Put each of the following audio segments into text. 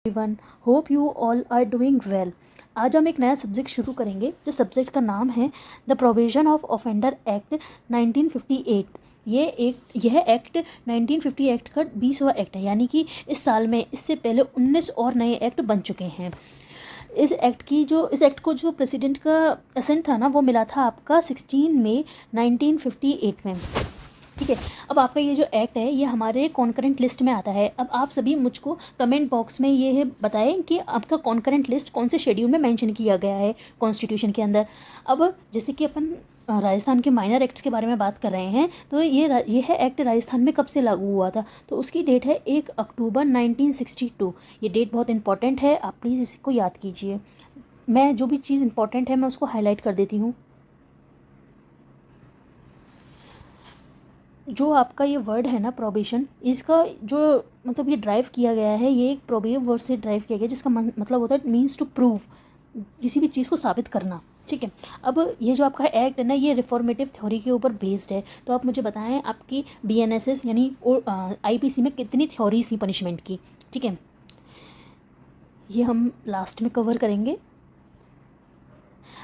Everyone, hope you all are doing well. आज हम एक नया सब्जेक्ट शुरू करेंगे जिस सब्जेक्ट का नाम है the provision of offender act 1958। यह एक्ट 1950 एक्ट का 20वां एक्ट है, यानी कि इस साल में इससे पहले 19 और नए एक्ट बन चुके हैं। इस एक्ट को जो प्रेसिडेंट का असेंट था ना, वो मिला था आपका 16 मई 1958 में। ठीक है, अब आपका ये जो एक्ट है ये हमारे कॉन्करेंट लिस्ट में आता है। अब आप सभी मुझको कमेंट बॉक्स में ये बताएं कि आपका कॉन्करेंट लिस्ट कौन से शेड्यूल में मेंशन किया गया है कॉन्स्टिट्यूशन के अंदर। अब जैसे कि अपन राजस्थान के माइनर एक्ट्स के बारे में बात कर रहे हैं, तो ये है एक्ट राजस्थान में कब से लागू हुआ था, तो उसकी डेट है 1 अक्टूबर 1962। ये डेट बहुत इंपॉर्टेंट है, आप प्लीज़ इसको याद कीजिए। मैं जो भी चीज़ इंपॉर्टेंट है मैं उसको हाईलाइट कर देती हूँ। जो आपका ये वर्ड है ना प्रोबेशन, इसका जो मतलब ये ड्राइव किया गया है, ये एक प्रोबेव वर्ड से ड्राइव किया गया, जिसका मतलब होता है मीन्स टू प्रूव, किसी भी चीज़ को साबित करना। ठीक है, अब ये जो आपका एक्ट है ना, ये रिफॉर्मेटिव थ्योरी के ऊपर बेस्ड है। तो आप मुझे बताएं आपकी BNSS यानी IPC में कितनी थ्योरीज थी पनिशमेंट की। ठीक है, ये हम लास्ट में कवर करेंगे।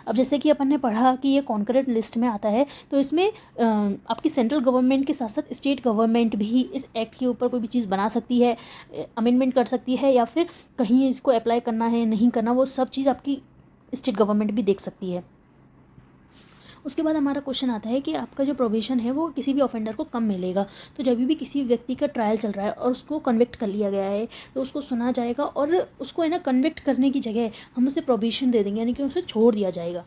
अब जैसे कि अपन ने पढ़ा कि ये कॉन्करेंट लिस्ट में आता है, तो इसमें आपकी सेंट्रल गवर्नमेंट के साथ साथ स्टेट गवर्नमेंट भी इस एक्ट के ऊपर कोई भी चीज़ बना सकती है, अमेंडमेंट कर सकती है, या फिर कहीं इसको अप्लाई करना है नहीं करना, वो सब चीज़ आपकी स्टेट गवर्नमेंट भी देख सकती है। उसके बाद हमारा क्वेश्चन आता है कि आपका जो प्रोविजन है वो किसी भी ऑफेंडर को कब मिलेगा। तो जब भी किसी व्यक्ति का ट्रायल चल रहा है और उसको कन्विक्ट कर लिया गया है, तो उसको सुना जाएगा और उसको है ना कन्विक्ट करने की जगह हम उसे प्रोविजन दे देंगे, यानी कि उसे छोड़ दिया जाएगा।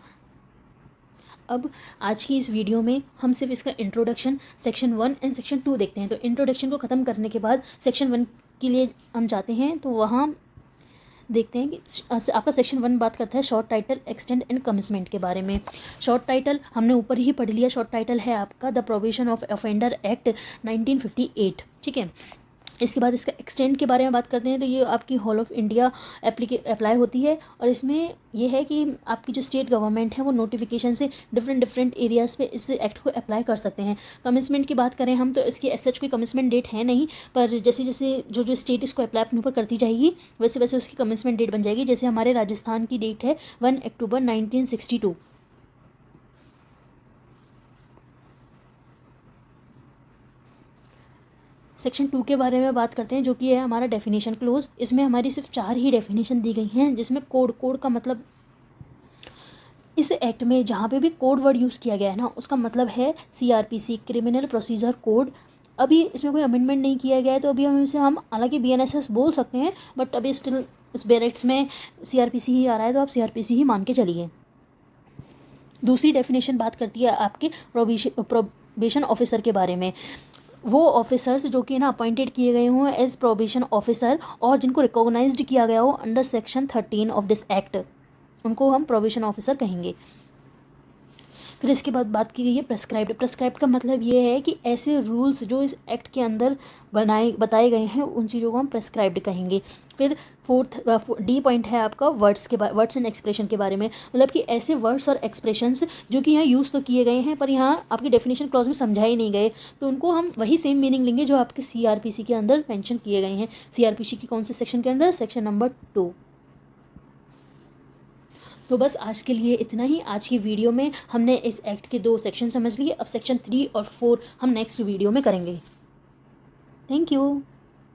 अब आज की इस वीडियो में हम सिर्फ इसका इंट्रोडक्शन सेक्शन 1 एंड सेक्शन 2 देखते हैं। तो इंट्रोडक्शन को ख़त्म करने के बाद सेक्शन 1 के लिए हम जाते हैं, तो वहाँ देखते हैं कि आपका सेक्शन 1 बात करता है short title, extend and commitment के बारे में। शॉर्ट टाइटल हमने ऊपर ही पढ़ लिया। शॉर्ट टाइटल है आपका the provision of offender act 1958। ठीक है, इसके बाद इसका एक्सटेंड के बारे में बात करते हैं, तो ये आपकी होल ऑफ इंडिया अप्लाई होती है। और इसमें यह है कि आपकी जो स्टेट गवर्नमेंट है वो नोटिफिकेशन से डिफरेंट एरियाज़ पे इस एक्ट को अप्लाई कर सकते हैं। कमिटमेंट की बात करें हम, तो इसकी एज सच कोई कमिटमेंट डेट है नहीं, पर जैसे जैसे जो स्टेट इसको अप्लाई अपने ऊपर करती जाएगी वैसे वैसे उसकी कमिटमेंट डेट बन जाएगी। जैसे हमारे राजस्थान की डेट है 1 अक्टूबर 1962। सेक्शन 2 के बारे में बात करते हैं, जो कि है हमारा डेफिनेशन क्लोज। इसमें हमारी सिर्फ 4 ही डेफिनेशन दी गई हैं, जिसमें कोड का मतलब इस एक्ट में जहाँ पे भी कोड वर्ड यूज़ किया गया है ना, उसका मतलब है CRPC, क्रिमिनल प्रोसीजर कोड। अभी इसमें कोई अमेंडमेंट नहीं किया गया है, तो अभी हम हालांकि BNSS बोल सकते हैं, बट अभी स्टिल इस बैरेक्ट्स में CRPC ही आ रहा है, तो आप CRPC ही मान के चलिए। दूसरी डेफिनेशन बात करती है आपके प्रोबेशन ऑफिसर के बारे में। वो ऑफिसर्स जो कि ना अपॉइंटेड किए गए हों एज प्रोबेशन ऑफिसर और जिनको रिकॉग्नाइज्ड किया गया हो under section 13 of this act, उनको हम प्रोबेशन ऑफिसर कहेंगे। फिर इसके बाद बात की गई है प्रेस्क्राइब्ड। प्रेस्क्राइब्ड का मतलब ये है कि ऐसे रूल्स जो इस एक्ट के अंदर बताए गए हैं उन चीज़ों को हम प्रेस्क्राइब्ड कहेंगे। फिर D पॉइंट है आपका वर्ड्स एंड एक्सप्रेशन के बारे में, मतलब कि ऐसे वर्ड्स और एक्सप्रेशंस जो कि यहाँ यूज़ तो किए गए हैं पर यहाँ आपकी डेफिनेशन क्लॉज में समझाए नहीं गए, तो उनको हम वही सेम मीनिंग लेंगे जो आपके CRPC के अंदर मेंशन किए गए हैं। CRPC की कौन से सेक्शन के अंदर? Section number 2। तो बस आज के लिए इतना ही। आज की वीडियो में हमने इस एक्ट के 2 सेक्शन समझ लिए। अब सेक्शन 3 और 4 हम नेक्स्ट वीडियो में करेंगे। Thank you.